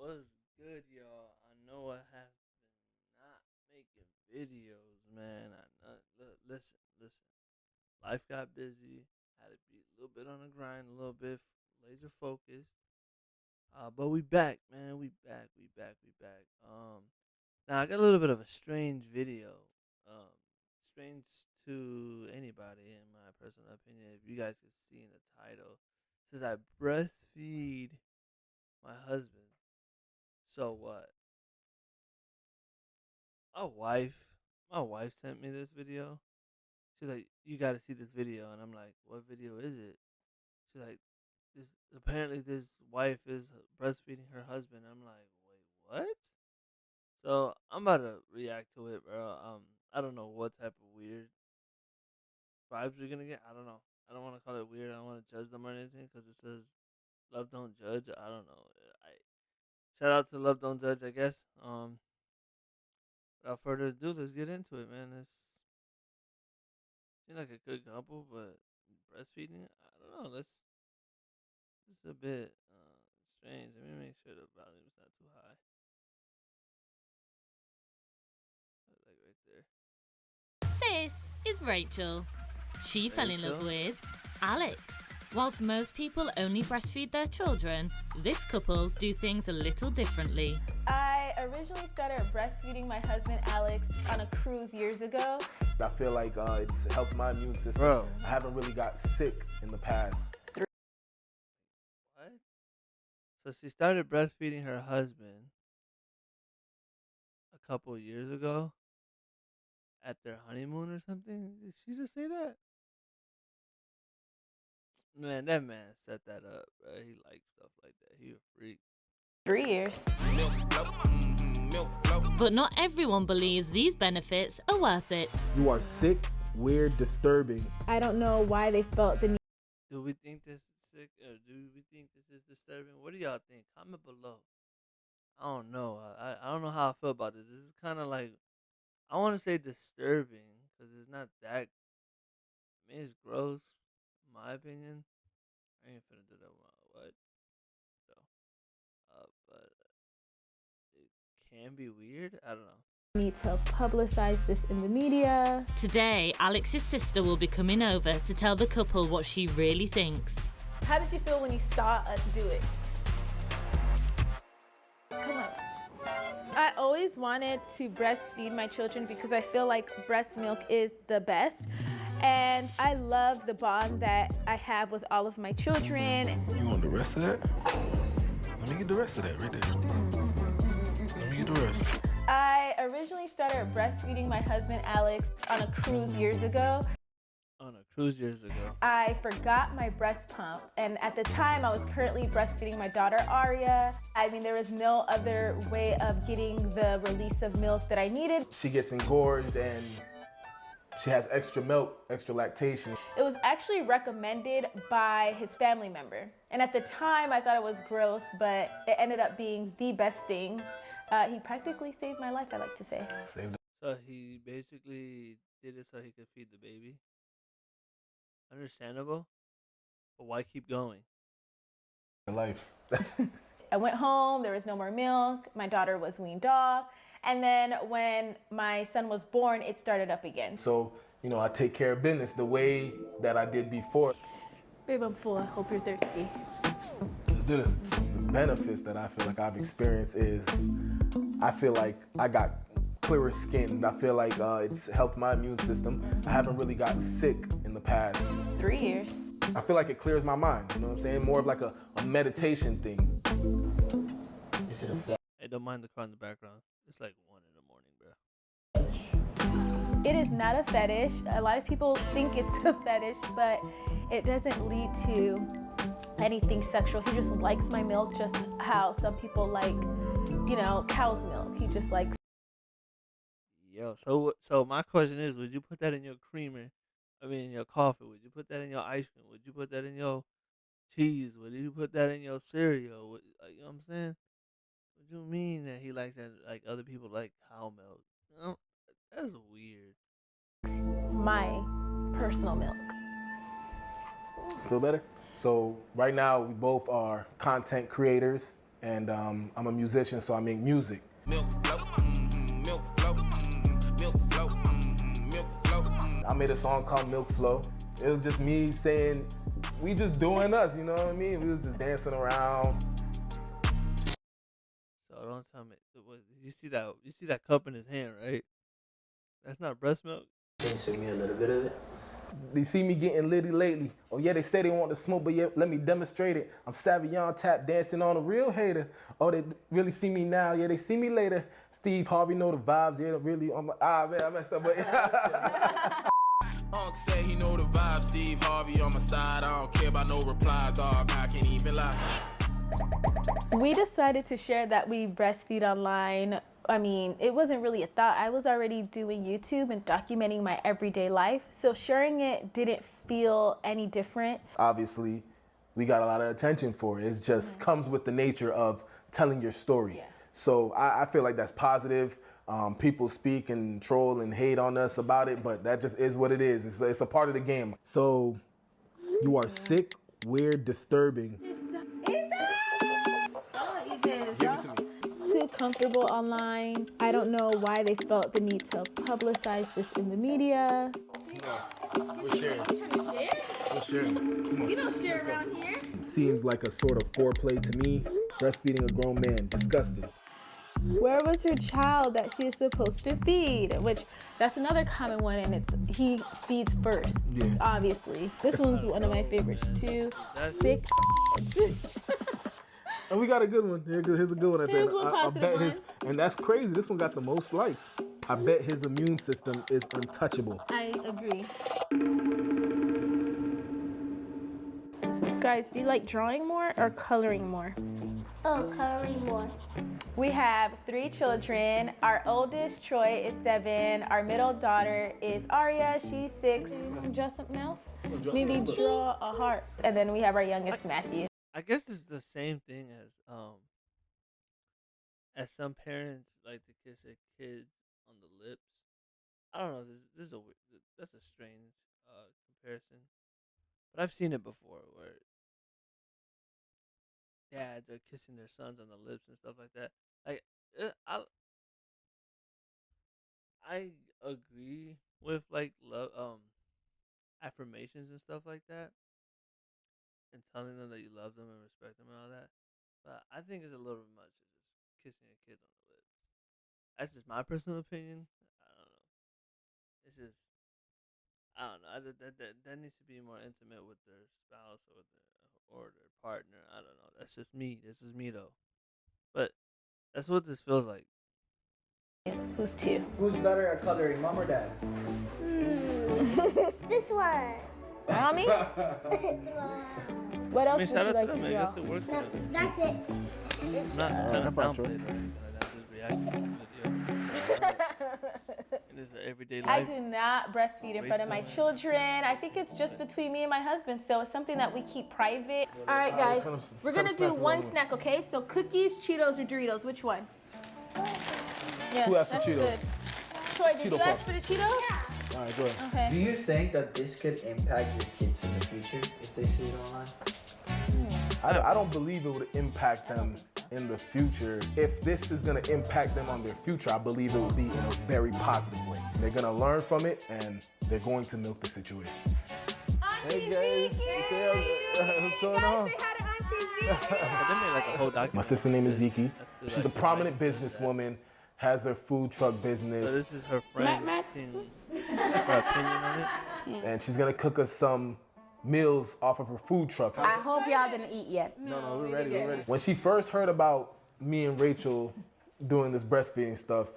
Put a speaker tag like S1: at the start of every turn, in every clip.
S1: What's good, y'all? I know I have been not making videos, man. Listen. Life got busy. Had to be a little bit on the grind, a little bit laser focused. But we back, man. We back. Now I got a little bit of a strange video. Um, Strange to anybody, in my personal opinion. If you guys could see in the title, it says I breastfeed my husband. So what? My wife, my wife sent me this video. She's like, "You got to see this video," and I'm like, "What video is it?" She's like, "This apparently this wife is breastfeeding her husband." I'm like, "Wait, what?" So I'm about to react to it, bro. I don't know what type of weird vibes we're gonna get. I don't know. I don't want to call it weird. I don't want to judge them or anything because it says love don't judge. I don't know. I shout out to love don't judge. I guess. Without further ado, let's get into it, man. It's seem like a good couple, but breastfeeding, I don't know. It's a bit strange. Let me make sure the volume's not too high. Like right there.
S2: This is Rachel. She fell in love
S1: Rachel?
S2: with Alex. Whilst most people only breastfeed their children, this couple do things a little differently.
S3: I originally started breastfeeding my husband Alex on a cruise years ago.
S4: I feel like it's helped my immune system.
S1: Bro.
S4: I haven't really got sick in the past.
S1: What? So she started breastfeeding her husband a couple years ago at their honeymoon or something. Did she just say that? Man, that man set that up, bro. He likes stuff like that. He a freak.
S3: 3 years.
S2: But not everyone believes these benefits are worth it.
S4: You are sick, weird, disturbing.
S3: I don't know why they felt the need.
S1: Do we think this is sick or do we think this is disturbing? What do y'all think? Comment below. I don't know. I don't know how I feel about this. This is kind of like, I want to say disturbing because it's not that. I mean, it's gross, in my opinion. I ain't finna do that with my what? So, but it can be weird. I don't know.
S3: Need to publicize this in the media.
S2: Today, Alex's sister will be coming over to tell the couple what she really thinks.
S3: How did you feel when you saw us do it? Come on. I always wanted to breastfeed my children because I feel like breast milk is the best. And I love the bond that I have with all of my children.
S4: You want the rest of that? Let me get the rest of that right there. Let me get the rest.
S3: I originally started breastfeeding my husband Alex on a cruise years ago.
S1: On a cruise years ago.
S3: I forgot my breast pump, and at the time I was currently breastfeeding my daughter Aria. I mean, there was no other way of getting the release of milk that I needed.
S4: She gets engorged and she has extra milk, extra lactation.
S3: It was actually recommended by his family member, and at the time I thought it was gross, but it ended up being the best thing. He practically saved my life, I like to say.
S4: Saved
S1: So he basically did it so he could feed the baby. Understandable. But why keep going?
S4: her life.
S3: I went home, there was no more milk, my daughter was weaned off, and then when my son was born, it started up again.
S4: So, you know, I take care of business the way that I did before.
S3: Babe, I'm full, I hope you're thirsty.
S4: Let's do this. The benefits that I feel like I've experienced is I feel like I got clearer skin. I feel like it's helped my immune system. I haven't really got sick in the past.
S3: 3 years.
S4: I feel like it clears my mind, you know what I'm saying? More of like a meditation thing.
S1: Hey, don't mind the car in the background. It's like 1 in the morning, bro.
S3: It is not a fetish. A lot of people think it's a fetish, but it doesn't lead to anything sexual. He just likes my milk just how some people like, you know, cow's milk. He just likes.
S1: Yo, so my question is, would you put that in your creamer? I mean, in your coffee? Would you put that in your ice cream? Would you put that in your cheese? Would you put that in your cereal? You know what I'm saying? What do you mean that he likes that? Like other people like cow milk? You know, that's weird.
S3: My personal milk.
S4: Feel better? So right now we both are content creators and I'm a musician, so I make music.
S5: Milk float, milk float, milk float, milk float.
S4: I made a song called Milk Flow. It was just me saying, we just doing us, you know what I mean? We was just dancing around.
S1: So don't tell me. You see that cup in his hand, right? That's not breast milk.
S6: Can you send me a little bit of it?
S4: They see me getting litty lately. Oh yeah, they say they want to smoke, but yeah, let me demonstrate it. I'm savvy on tap, dancing on a real hater. Oh, they really see me now, yeah, they see me later. Steve Harvey know the vibes, yeah, really. Man, I messed up, but
S5: Unc say he know the vibe. Steve Harvey on my side. I don't care about no replies, dog. I can't even lie.
S3: We decided to share that we breastfeed online. I mean, it wasn't really a thought. I was already doing YouTube and documenting my everyday life. So sharing it didn't feel any different.
S4: obviously we got a lot of attention for it. It just comes with the nature of telling your story.
S3: Yeah.
S4: So I feel like that's positive. People speak and troll and hate on us about it, but that just is what it is. It's a part of the game. So you are sick, weird, disturbing. Give it to me.
S3: Too comfortable online. I don't know why they felt the need to publicize this in the media.
S4: We're sharing. We're sharing. Come on.
S3: You don't share around here.
S4: Seems like a sort of foreplay to me. Breastfeeding a grown man, disgusting.
S3: Where was her child that she is supposed to feed? Which, that's another common one, and it's he feeds first,
S4: Yeah.
S3: obviously. This one's one of my favorites too. Sick.
S4: And we got a good one. Here's a good one at the
S3: Here's
S4: end.
S3: one
S4: I
S3: positive
S4: bet
S3: one.
S4: and that's crazy. This one got the most likes. I bet his immune system is untouchable.
S3: I agree. Guys, do you like drawing more or coloring more?
S7: Oh, coloring more.
S3: We have 3 children. Our oldest, Troy, is 7. Our middle daughter is Aria. She's 6. Draw something else? Maybe draw a heart. And then we have our youngest, Matthew.
S1: I guess it's the same thing as some parents like to kiss their kids on the lips. I don't know. This is that's a strange comparison, but I've seen it before where dads are kissing their sons on the lips and stuff like that. Like I agree with like love affirmations and stuff like that, and telling them that you love them and respect them and all that. But I think it's a little bit much of just kissing your kids on the lips. That's just my personal opinion. I don't know. It's just, I don't know. That needs to be more intimate with their spouse or their partner. I don't know. That's just me. This is me though. But that's what this feels like.
S3: Who's 2?
S6: Who's better at coloring, mom or dad?
S7: This one.
S3: Mommy? What else would you like to
S1: I
S3: draw?
S1: guess it works.
S7: No, that's it.
S1: I'm not trying to downplay it or anything like that. Just reacting to the video. And it's an everyday
S3: I
S1: life.
S3: do not breastfeed in front of my children. I think it's just between me and my husband, so it's something that we keep private. All right, guys, we're gonna do one snack, okay? So cookies, Cheetos, or Doritos? Which one? Yeah,
S4: Who asked for
S3: that's
S4: Cheetos?
S3: good. Troy, did
S4: Cheeto
S3: you ask
S4: Puffs.
S3: for the Cheetos?
S4: All right, go ahead.
S3: Okay.
S6: Do you think that this could impact your kids in the future if they see it online?
S4: I don't believe it would impact them in the future. If this is gonna impact them on their future, I believe it will be in a very positive way. They're gonna learn from it and they're going to milk the situation. Hey guys, what's going on?
S1: But they made like a whole documentary.
S4: My sister name is Ziki.
S1: That's
S4: She's a
S1: like,
S4: prominent businesswoman, has her food truck
S1: So
S4: business,
S1: this is her friend. Her opinion on it.
S4: and she's gonna cook us some meals off of her food truck.
S8: I hope y'all didn't eat yet.
S4: No, we're ready. When she first heard about me and Rachel doing this breastfeeding stuff,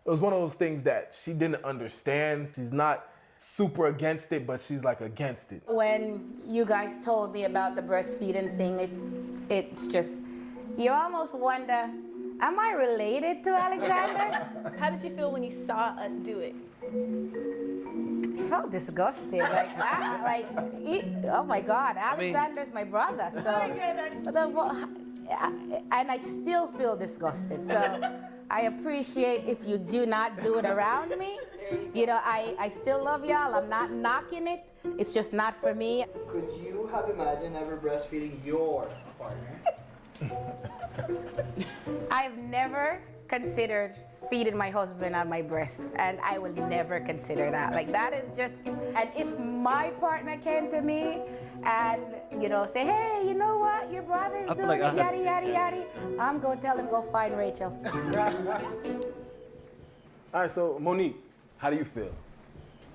S4: it was one of those things that she didn't understand. She's not super against it, but she's like against it.
S8: When you guys told me about the breastfeeding thing, it's just, you almost wonder, am I related to Alexander?
S3: How did you feel when you saw us do it?
S8: I felt disgusted. Oh my God, Alexander's my brother. And I still feel disgusted. So I appreciate if you do not do it around me. You know, I still love y'all. I'm not knocking it. It's just not for me.
S6: Could you have imagined ever breastfeeding your partner?
S8: I've never considered feeding my husband on my breast, and I will never consider that. Like, that is just, and if my partner came to me and, you know, say, hey, you know what, your brother's
S1: I feel
S8: doing
S1: like I
S8: it,
S1: had
S8: yada,
S1: to
S8: yada,
S1: say
S8: yada, I'm going to tell him, go find Rachel.
S4: All right, so Monique, how do you feel?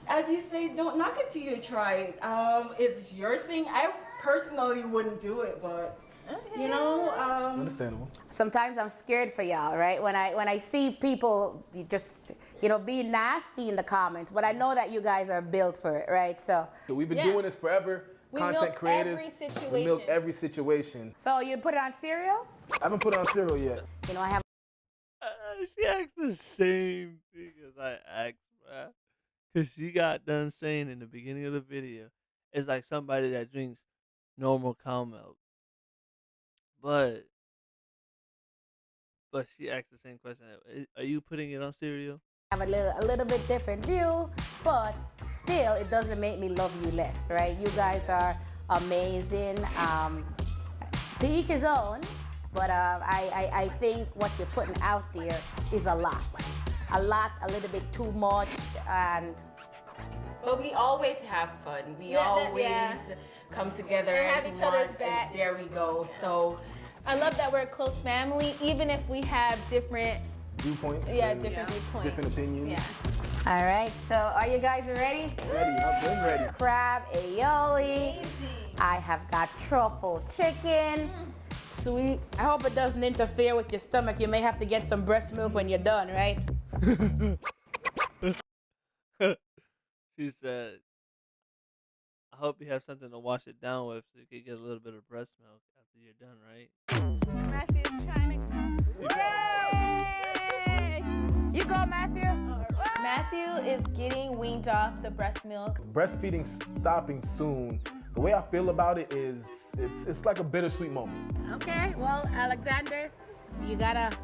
S9: As you say, don't knock it till you try it. It's your thing. I personally wouldn't do it, but you know,
S4: Understandable.
S8: Sometimes I'm scared for y'all, right? When I see people just, you know, being nasty in the comments, but I know that you guys are built for it, right? So
S4: We've been
S3: Yeah.
S4: doing this forever.
S3: We
S4: Content
S3: milk
S4: creators.
S3: every
S4: We
S3: situation.
S4: milk every situation.
S8: So you put it on cereal?
S4: I haven't put it on cereal yet.
S8: You know, I have
S1: She asked the same thing as I asked, bruh. Because she got done saying in the beginning of the video, it's like somebody that drinks normal cow milk. But she asked the same question. Are you putting it on cereal?
S8: a little bit different view, but still, it doesn't make me love you less, right? You guys are amazing. To each his own, but I think what you're putting out there is a lot, a little bit too much, and
S9: but we always have fun. We always come together
S3: And
S9: as
S3: have each
S9: one,
S3: other's back.
S9: and there we go. So
S3: I love that we're a close family, even if we have different,
S4: Viewpoints.
S3: different viewpoints.
S4: Different opinions.
S3: Yeah.
S8: all right. So are you guys ready?
S4: Ready. I've been ready.
S8: Crab aioli. I have got truffle chicken.
S3: Sweet.
S8: I hope it doesn't interfere with your stomach. You may have to get some breast milk when you're done, right?
S1: She said, I hope you have something to wash it down with so you can get a little bit of breast milk after you're done, right?
S3: Matthew's trying to come. Yay!
S8: You go, Matthew.
S3: Matthew is getting weaned off the breast milk.
S4: Breastfeeding stopping soon. The way I feel about it is it's like a bittersweet moment.
S8: Okay, well, Alexander, you gotta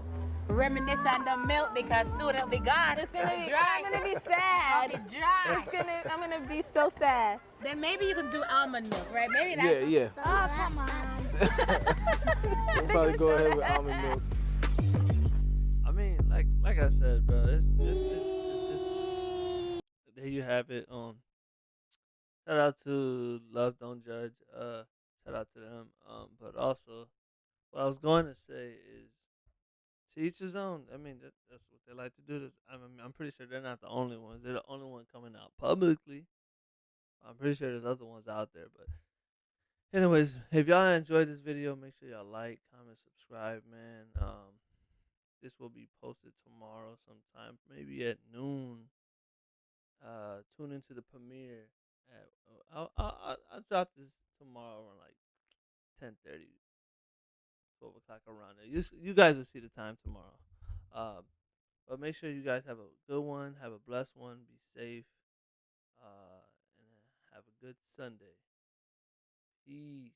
S8: reminisce on the milk because soon it'll be gone.
S3: It's gonna be,
S8: dry.
S3: I'm gonna be sad.
S8: It'll be dry.
S3: I'm gonna be so sad.
S8: Then maybe you can do almond milk, right? Maybe that.
S4: Yeah.
S8: Oh, come on.
S4: We'll probably go ahead with almond milk.
S1: I mean, like I said, bro, it's there you have it. Shout out to Love Don't Judge. Shout out to them. But also, what I was going to say is, to each his own. I mean, that's what they like to do. This. I'm pretty sure they're not the only ones. They're the only one coming out publicly. I'm pretty sure there's other ones out there. But anyways, if y'all enjoyed this video, make sure y'all like, comment, subscribe, man. This will be posted tomorrow sometime, maybe at noon. Tune into the premiere. I'll drop this tomorrow around like 10:30, 12 o'clock around there. You guys will see the time tomorrow. But make sure you guys have a good one, have a blessed one, be safe, and have a good Sunday. Peace.